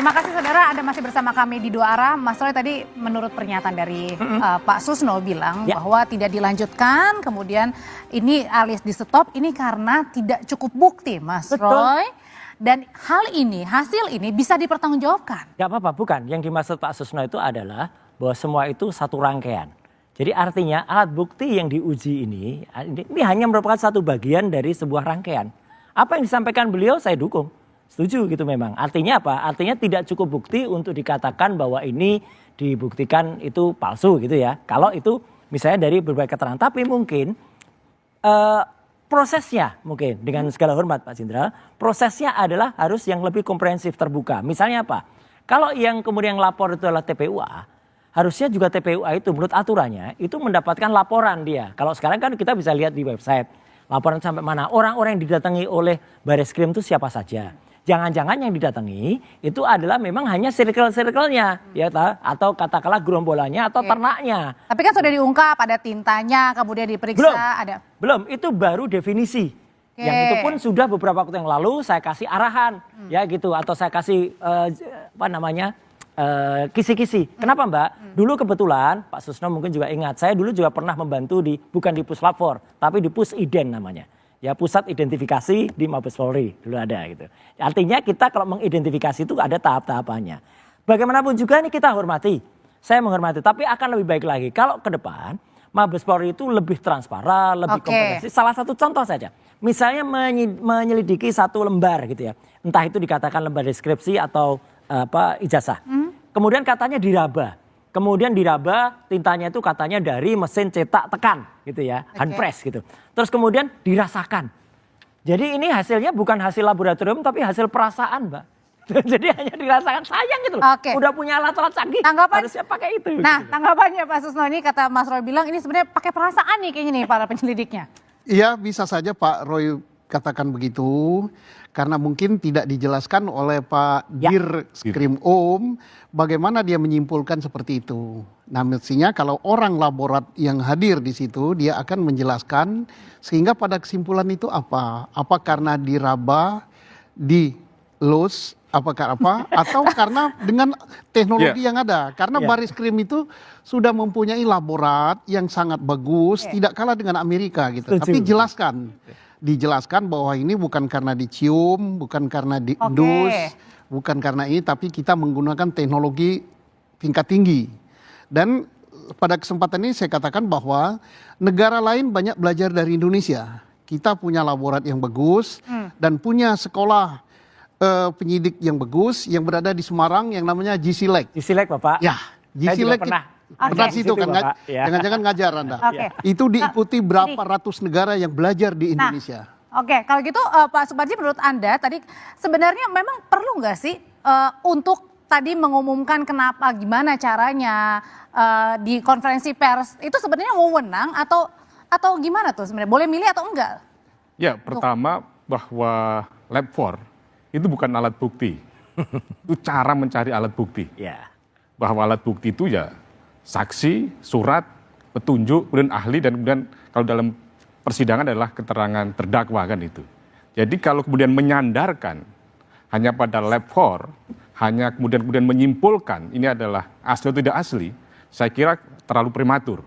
Terima kasih saudara, Anda masih bersama kami di Dua Arah. Mas Roy tadi menurut pernyataan dari Pak Susno bilang bahwa tidak dilanjutkan, kemudian ini alias di stop ini karena tidak cukup bukti, Mas Roy. Dan hasil ini bisa dipertanggungjawabkan. Gak apa-apa, bukan. Yang dimaksud Pak Susno itu adalah bahwa semua itu satu rangkaian. Jadi artinya alat bukti yang diuji ini hanya merupakan satu bagian dari sebuah rangkaian. Apa yang disampaikan beliau saya dukung. Setuju gitu memang. Artinya apa? Artinya tidak cukup bukti untuk dikatakan bahwa ini dibuktikan itu palsu gitu ya. Kalau itu misalnya dari berbagai keterangan. Tapi mungkin prosesnya mungkin dengan segala hormat Pak Jenderal. Prosesnya adalah harus yang lebih komprehensif terbuka. Misalnya apa? Kalau yang kemudian lapor itu adalah TPUA. Harusnya juga TPUA itu menurut aturannya itu mendapatkan laporan dia. Kalau sekarang kan kita bisa lihat di website. Laporan sampai mana. Orang-orang yang didatangi oleh Bareskrim itu siapa saja. Jangan-jangan yang didatangi itu adalah memang hanya circle-circle-nya ya atau katakanlah gerombolannya atau ternaknya. Tapi kan sudah diungkap ada tintanya, kemudian diperiksa Belum, itu baru definisi. Yang itu pun sudah beberapa waktu yang lalu saya kasih arahan ya gitu atau saya kasih kisi-kisi. Kenapa Mbak? Dulu kebetulan Pak Susno mungkin juga ingat, saya dulu juga pernah membantu bukan di Puslapfor, tapi di Pusiden namanya. Ya pusat identifikasi di Mabes Polri dulu ada gitu. Artinya kita kalau mengidentifikasi itu ada tahap-tahapannya. Bagaimanapun juga ini kita hormati. Saya menghormati, tapi akan lebih baik lagi kalau ke depan Mabes Polri itu lebih transparan, lebih kompetensi. Salah satu contoh saja. Misalnya menyelidiki satu lembar gitu ya. Entah itu dikatakan lembar deskripsi atau ijazah. Kemudian katanya diraba. Kemudian diraba tintanya itu katanya dari mesin cetak tekan gitu ya, handpress gitu. Terus kemudian dirasakan. Jadi ini hasilnya bukan hasil laboratorium tapi hasil perasaan Mbak. Jadi hanya dirasakan, sayang gitu loh. Udah punya alat-alat canggih, harusnya pakai itu. Nah gitu. Tanggapannya Pak Susno ini kata Mas Roy bilang ini sebenarnya pakai perasaan nih kayaknya nih para penyelidiknya. Iya bisa saja Pak Roy katakan begitu. Karena mungkin tidak dijelaskan oleh Pak Dirskrim bagaimana dia menyimpulkan seperti itu. Nah mestinya kalau orang laborat yang hadir di situ dia akan menjelaskan sehingga pada kesimpulan itu apa? Apa karena diraba, dilus, apakah apa? Atau karena dengan teknologi yang ada. Karena Bareskrim itu sudah mempunyai laborat yang sangat bagus, tidak kalah dengan Amerika gitu. Tapi dijelaskan bahwa ini bukan karena dicium, bukan karena diendus, bukan karena ini, tapi kita menggunakan teknologi tingkat tinggi. Dan pada kesempatan ini saya katakan bahwa negara lain banyak belajar dari Indonesia. Kita punya laborat yang bagus dan punya sekolah penyidik yang bagus yang berada di Semarang yang namanya GSILEC. GSILEC Bapak? Ya, GSILEC pernah situ kan, jangan-jangan ngajar Anda. Itu diikuti berapa ratus negara yang belajar di Indonesia. Kalau gitu Pak Suparji menurut Anda tadi sebenarnya memang perlu nggak sih untuk tadi mengumumkan gimana caranya di konferensi pers itu sebenarnya wewenang atau gimana tuh sebenarnya, boleh milih atau enggak? Ya pertama bahwa Lab4 itu bukan alat bukti, itu cara mencari alat bukti. Bahwa alat bukti itu ya saksi, surat, petunjuk, kemudian ahli, dan kemudian kalau dalam persidangan adalah keterangan terdakwa kan itu. Jadi kalau kemudian menyandarkan hanya pada Lab4, hanya kemudian menyimpulkan ini adalah asli atau tidak asli, saya kira terlalu prematur.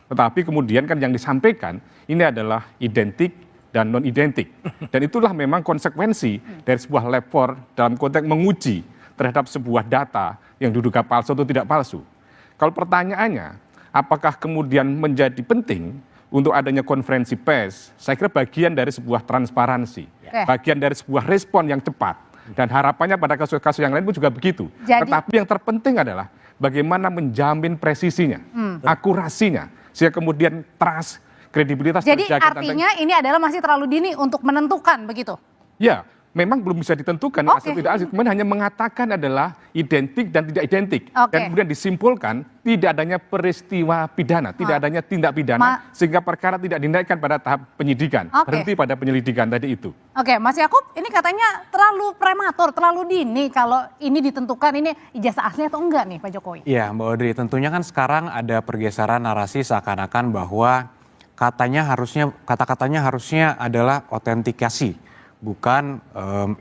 Tetapi kemudian kan yang disampaikan ini adalah identik dan non identik. Dan itulah memang konsekuensi dari sebuah Lab4 dalam konteks menguji terhadap sebuah data yang diduga palsu atau tidak palsu. Kalau pertanyaannya, apakah kemudian menjadi penting untuk adanya konferensi pers? Saya kira bagian dari sebuah transparansi, bagian dari sebuah respon yang cepat. Dan harapannya pada kasus-kasus yang lain pun juga begitu. Tetapi yang terpenting adalah bagaimana menjamin presisinya, akurasinya, sehingga kemudian trust, kredibilitas terjaga. Jadi artinya ini adalah masih terlalu dini untuk menentukan begitu? Ya. Memang belum bisa ditentukan asli tidak asli, kemudian hanya mengatakan adalah identik dan tidak identik. Dan kemudian disimpulkan tidak adanya peristiwa pidana, tidak adanya tindak pidana, sehingga perkara tidak dinaikkan pada tahap penyidikan, berhenti pada penyelidikan tadi itu. Mas Yakub, ini katanya terlalu prematur, terlalu dini kalau ini ditentukan ini ijazah asli atau enggak nih Pak Jokowi? Iya Mbak Audrey, tentunya kan sekarang ada pergeseran narasi seakan-akan bahwa kata-katanya harusnya adalah otentikasi. Bukan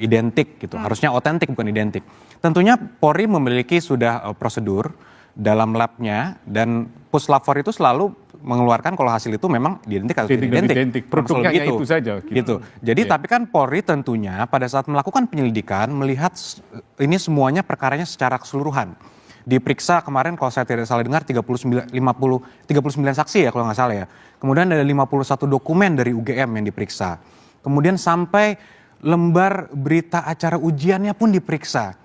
identik gitu, harusnya otentik bukan identik. Tentunya Polri memiliki sudah prosedur dalam labnya, dan puslapfor itu selalu mengeluarkan kalau hasil itu memang identik atau tidak identik. Produknya itu saja. Gitu. Jadi tapi kan Polri tentunya pada saat melakukan penyelidikan melihat ini semuanya perkaranya secara keseluruhan. Diperiksa kemarin kalau saya tidak salah dengar 39 saksi ya kalau nggak salah ya. Kemudian ada 51 dokumen dari UGM yang diperiksa. Kemudian sampai lembar berita acara ujiannya pun diperiksa.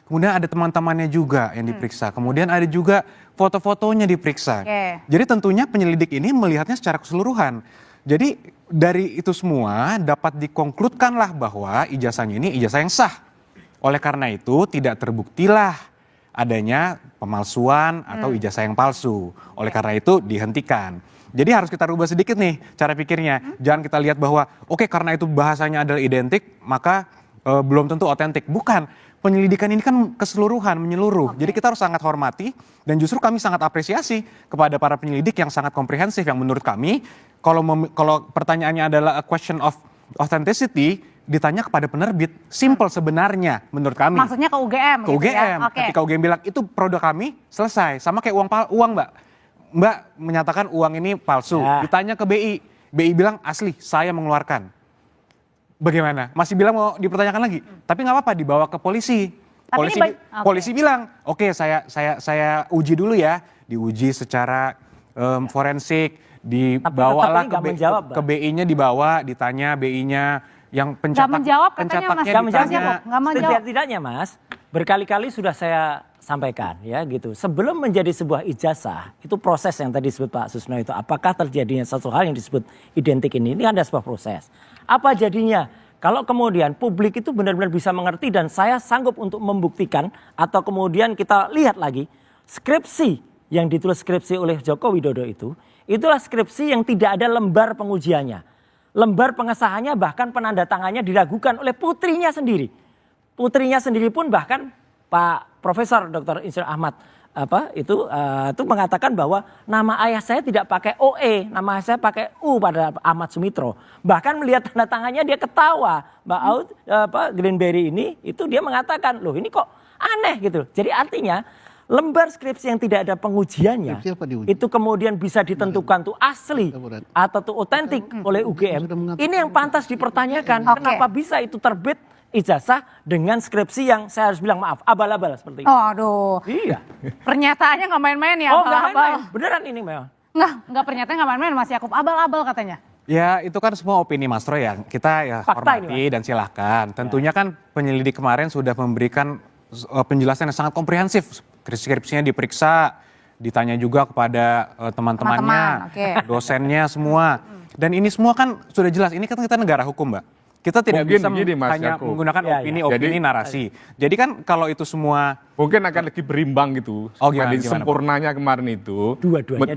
Kemudian ada teman-temannya juga yang diperiksa. Kemudian ada juga foto-fotonya diperiksa. Jadi tentunya penyelidik ini melihatnya secara keseluruhan. Jadi dari itu semua dapat dikonkludkanlah bahwa ijazahnya ini ijazah yang sah. Oleh karena itu tidak terbuktilah adanya pemalsuan atau ijazah yang palsu. Oleh karena itu dihentikan. Jadi harus kita rubah sedikit nih cara pikirnya. Jangan kita lihat bahwa oke, karena itu bahasanya adalah identik maka belum tentu otentik. Bukan. Penyelidikan ini kan keseluruhan, menyeluruh. Jadi kita harus sangat hormati dan justru kami sangat apresiasi kepada para penyelidik yang sangat komprehensif, yang menurut kami kalau pertanyaannya adalah a question of authenticity, ditanya kepada penerbit, simple sebenarnya menurut kami. Maksudnya ke UGM? Ke UGM. Ketika UGM bilang itu produk kami, selesai. Sama kayak uang Mbak. Mbak menyatakan uang ini palsu. Ditanya ke BI. BI bilang asli, saya mengeluarkan. Bagaimana? Masih bilang mau dipertanyakan lagi. Tapi nggak apa-apa, dibawa ke polisi. Polisi bilang, oke, saya uji dulu ya. Diuji secara forensik, dibawalah ke BI-nya, dibawa, ditanya BI-nya yang pencatatnya Setidaknya Mas, berkali-kali sudah saya sampaikan ya gitu. Sebelum menjadi sebuah ijazah, itu proses yang tadi disebut Pak Susno itu. Apakah terjadinya satu hal yang disebut identik ini ada sebuah proses. Apa jadinya? Kalau kemudian publik itu benar-benar bisa mengerti dan saya sanggup untuk membuktikan atau kemudian kita lihat lagi skripsi yang ditulis skripsi oleh Joko Widodo itu, itulah skripsi yang tidak ada lembar pengujiannya. Lembar pengesahannya bahkan penandatangannya diragukan oleh putrinya sendiri. Putrinya sendiri pun bahkan Pak Profesor Dr. Insir Ahmad itu mengatakan bahwa nama ayah saya tidak pakai OE, nama ayah saya pakai U pada Ahmad Sumitro. Bahkan melihat tanda tangannya dia ketawa. Greenberry ini itu dia mengatakan, loh ini kok aneh gitu. Jadi artinya lembar skripsi yang tidak ada pengujiannya itu kemudian bisa ditentukan tuh asli atau tuh otentik oleh UGM. Ini yang pantas dipertanyakan. Kenapa bisa itu terbit ijazah dengan skripsi yang saya harus bilang maaf abal-abal seperti itu. Oh aduh. Iya. Pernyataannya nggak main-main ya. Oh nggak main-main. Beneran ini Mel. Nggak pernyataannya nggak main-main Mas Yakub. Abal-abal katanya. Ya itu kan semua opini Mas Troy ya. Kita ya fakta hormati ini, dan silahkan. Tentunya kan penyelidik kemarin sudah memberikan penjelasan yang sangat komprehensif. Skripsinya diperiksa, ditanya juga kepada teman-temannya, dosennya semua. Dan ini semua kan sudah jelas. Ini kan kita negara hukum Mbak. Kita tidak bisa hanya menggunakan opini, narasi. Jadi kan kalau itu semua mungkin akan lebih berimbang gitu. Sempurnanya kemarin itu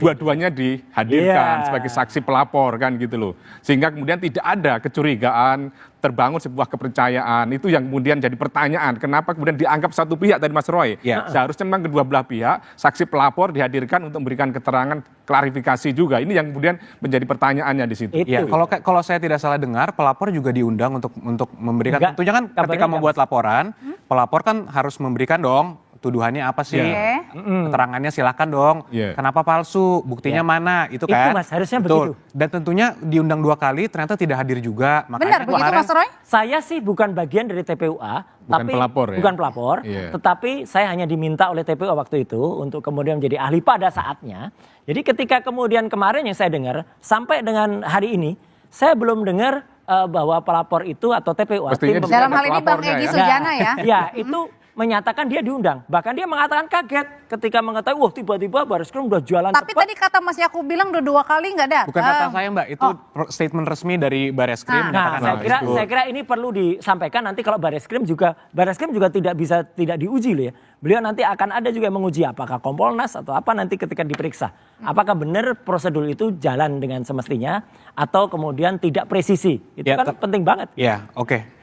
dua-duanya dihadirkan sebagai saksi pelapor kan gitu loh. Sehingga kemudian tidak ada kecurigaan, terbangun sebuah kepercayaan. Itu yang kemudian jadi pertanyaan. Kenapa kemudian dianggap satu pihak tadi Mas Roy? Seharusnya memang kedua belah pihak, saksi pelapor dihadirkan untuk memberikan keterangan klarifikasi juga. Ini yang kemudian menjadi pertanyaannya di situ. Ya, kalau saya tidak salah dengar, pelapor juga diundang untuk memberikan. Tentunya kan ketika membuat laporan, pelapor kan harus memberikan dong tuduhannya apa sih, keterangannya silakan dong. Kenapa palsu, buktinya mana, itu kan. Itu Mas, harusnya begitu. Dan tentunya diundang 2 kali, ternyata tidak hadir juga. Benar begitu Mas Roy? Saya sih bukan bagian dari TPUA, bukan pelapor, tetapi saya hanya diminta oleh TPUA waktu itu untuk kemudian menjadi ahli pada saatnya. Jadi ketika kemudian kemarin yang saya dengar, sampai dengan hari ini, saya belum dengar bahwa pelapor itu atau TPUA. Dalam hal ini Bang Egy Sujana ya? Ya, itu menyatakan dia diundang. Bahkan dia mengatakan kaget ketika mengetahui, wah tiba-tiba Barreskrim udah jualan Tapi tadi kata Mas Yakub bilang udah 2 kali nggak datang. Bukan kata saya Mbak, itu statement resmi dari Barreskrim. Saya kira ini perlu disampaikan nanti kalau Barreskrim juga tidak diuji loh ya. Beliau nanti akan ada juga yang menguji apakah Kompolnas atau apa nanti ketika diperiksa. Apakah benar prosedur itu jalan dengan semestinya atau kemudian tidak presisi. Itu kan penting banget. Ya, oke.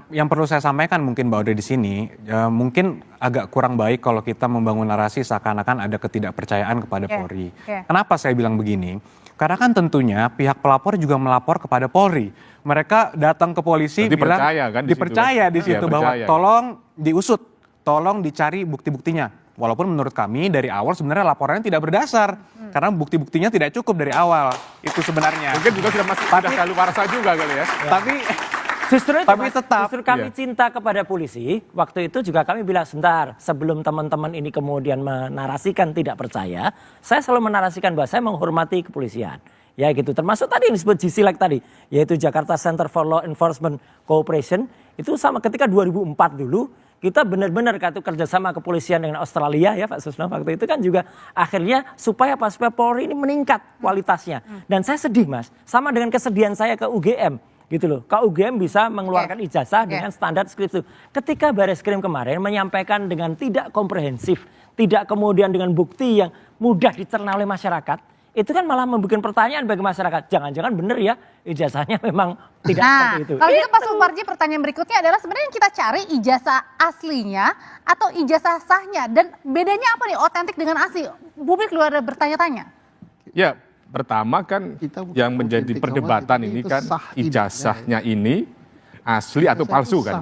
Yang perlu saya sampaikan mungkin Mbak Ode di sini, mungkin agak kurang baik kalau kita membangun narasi seakan-akan ada ketidakpercayaan kepada Polri. Kenapa saya bilang begini? Karena kan tentunya pihak pelapor juga melapor kepada Polri. Mereka datang ke polisi bilang dipercaya di situ bahwa tolong diusut, tolong dicari bukti-buktinya. Walaupun menurut kami dari awal sebenarnya laporannya tidak berdasar. Karena bukti-buktinya tidak cukup dari awal. Itu sebenarnya. Mungkin juga sudah kadaluarsa juga kali ya. Tapi Justru itu, Tapi Mas, tetap, justru kami cinta kepada polisi. Waktu itu juga kami bilang, sebentar, sebelum teman-teman ini kemudian menarasikan tidak percaya, saya selalu menarasikan bahwa saya menghormati kepolisian. Ya gitu, termasuk tadi yang disebut GCLEC tadi, yaitu Jakarta Center for Law Enforcement Cooperation. Itu sama ketika 2004 dulu, kita benar-benar kerjasama kepolisian dengan Australia ya Pak Susno. Waktu itu kan juga akhirnya supaya Polri ini meningkat kualitasnya. Dan saya sedih Mas, sama dengan kesedihan saya ke UGM. Gitu loh, KUGM bisa mengeluarkan ijazah dengan standar skripsi. Ketika Bareskrim kemarin menyampaikan dengan tidak komprehensif, tidak kemudian dengan bukti yang mudah dicerna oleh masyarakat, itu kan malah membuat pertanyaan bagi masyarakat. Jangan-jangan benar ya ijazahnya memang tidak seperti itu. Kalau gitu Pak Suparji, pertanyaan berikutnya adalah sebenarnya yang kita cari ijazah aslinya atau ijazah sahnya, dan bedanya apa nih otentik dengan asli? Publik luar bertanya-tanya. Ya, pertama kan yang menjadi perdebatan ini kan ijazahnya ini asli atau palsu kan.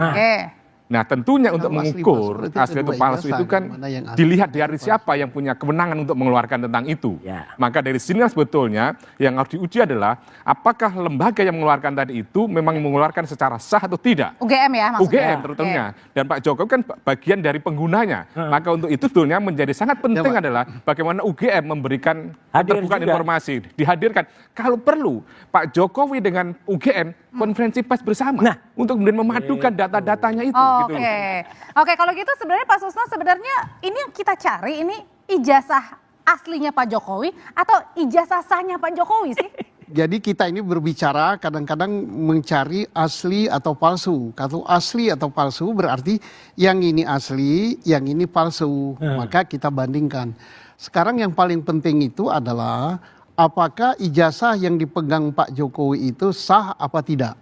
Nah tentunya untuk mengukur asli atau palsu itu kan dilihat dari siapa yang punya kewenangan untuk mengeluarkan tentang itu. Maka dari sini sebetulnya yang harus diuji adalah apakah lembaga yang mengeluarkan tadi itu memang mengeluarkan secara sah atau tidak. UGM ya maksudnya. UGM terutama. Dan Pak Jokowi kan bagian dari penggunanya. Maka untuk itu sebetulnya menjadi sangat penting adalah bagaimana UGM memberikan keterbukaan informasi, dihadirkan. Kalau perlu Pak Jokowi dengan UGM konferensi pers bersama untuk kemudian memadukan data-datanya itu. Oke, kalau gitu sebenarnya Pak Susno, sebenarnya ini yang kita cari ini ijazah aslinya Pak Jokowi atau ijazah sahnya Pak Jokowi sih? Jadi kita ini berbicara kadang-kadang mencari asli atau palsu. Kalau asli atau palsu berarti yang ini asli, yang ini palsu. Maka kita bandingkan. Sekarang yang paling penting itu adalah apakah ijazah yang dipegang Pak Jokowi itu sah apa tidak.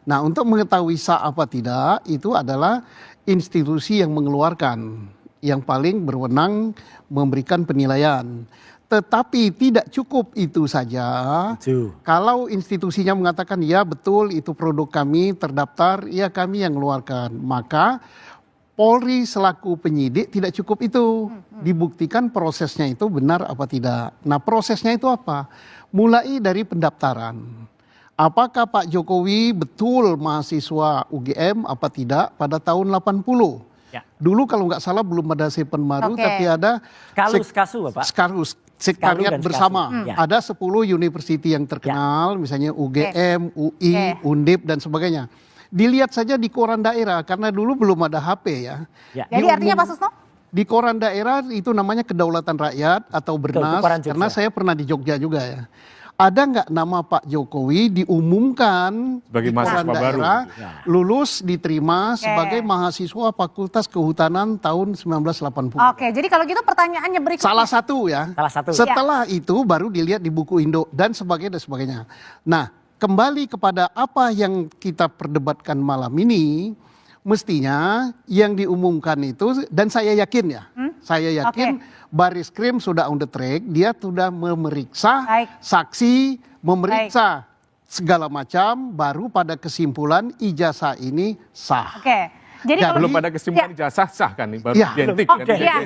Nah untuk mengetahui sah apa tidak itu adalah institusi yang mengeluarkan, yang paling berwenang memberikan penilaian. Tetapi tidak cukup itu saja. Kalau institusinya mengatakan ya betul itu produk kami terdaftar, ya kami yang mengeluarkan. Maka Polri selaku penyidik tidak cukup itu. Dibuktikan prosesnya itu benar apa tidak. Nah prosesnya itu apa? Mulai dari pendaftaran. Apakah Pak Jokowi betul mahasiswa UGM apa tidak pada tahun 80? Dulu kalau nggak salah belum ada Sepenmaru, tapi ada sekretariat bersama. Ada 10 university yang terkenal, misalnya UGM, UI, Undip dan sebagainya. Dilihat saja di koran daerah, karena dulu belum ada HP ya. Jadi artinya Pak Susno? Di koran daerah itu namanya Kedaulatan Rakyat atau Bernas, karena saya pernah di Jogja juga ya. Ada nggak nama Pak Jokowi diumumkan sebagai di koran daerah, lulus diterima sebagai mahasiswa Fakultas Kehutanan tahun 1980. Oke, jadi kalau gitu pertanyaannya berikutnya. Salah satu ya. Setelah itu baru dilihat di buku Indo dan sebagainya. Nah, kembali kepada apa yang kita perdebatkan malam ini, mestinya yang diumumkan itu, dan saya yakin ya, saya yakin Bareskrim sudah on the track, dia sudah memeriksa saksi, memeriksa segala macam, baru pada kesimpulan ijazah ini sah. Jadi belum pada kesimpulan ijazah sah kan, baru identik.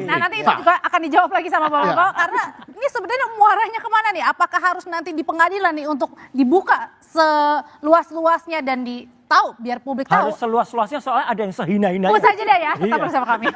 Nah nanti itu juga akan dijawab lagi sama Bapak-Bapak, karena ini sebenarnya muaranya kemana nih? Apakah harus nanti di pengadilan nih untuk dibuka seluas-luasnya dan tahu biar publik tahu? Harus seluas-luasnya soalnya ada yang sehina-hinanya. Saja deh ya, tetap bersama kami.